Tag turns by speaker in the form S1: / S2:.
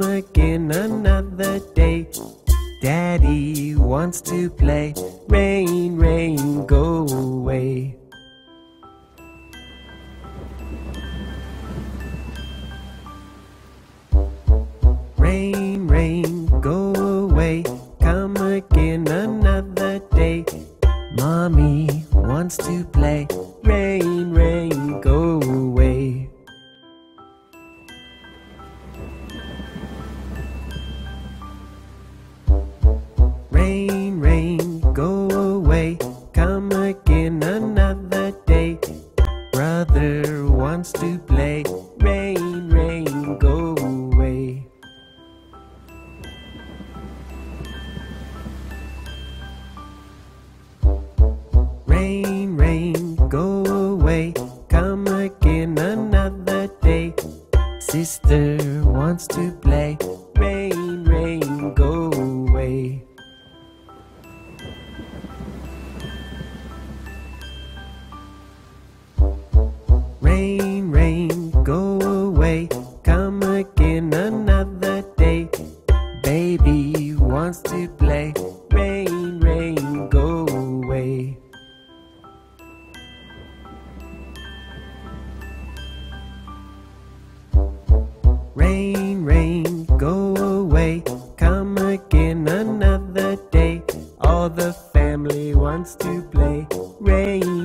S1: come again another day. Daddy wants to play. Rain, rain, go away. Rain, rain, go away. Come again another day. Mommy wants to play. Rain, rain, go away. Rain, rain, go away. Come again another day. Brother wants to play. Rain, rain, go away. Rain, rain, go away. Come again another day. Sister wants to play. Rain, rain, go away. Rain, rain, go away. Come again another day. Baby wants to play. Rain, rain, go away. Rain, rain, go away. Come again another day. All the family wants to play. Rain,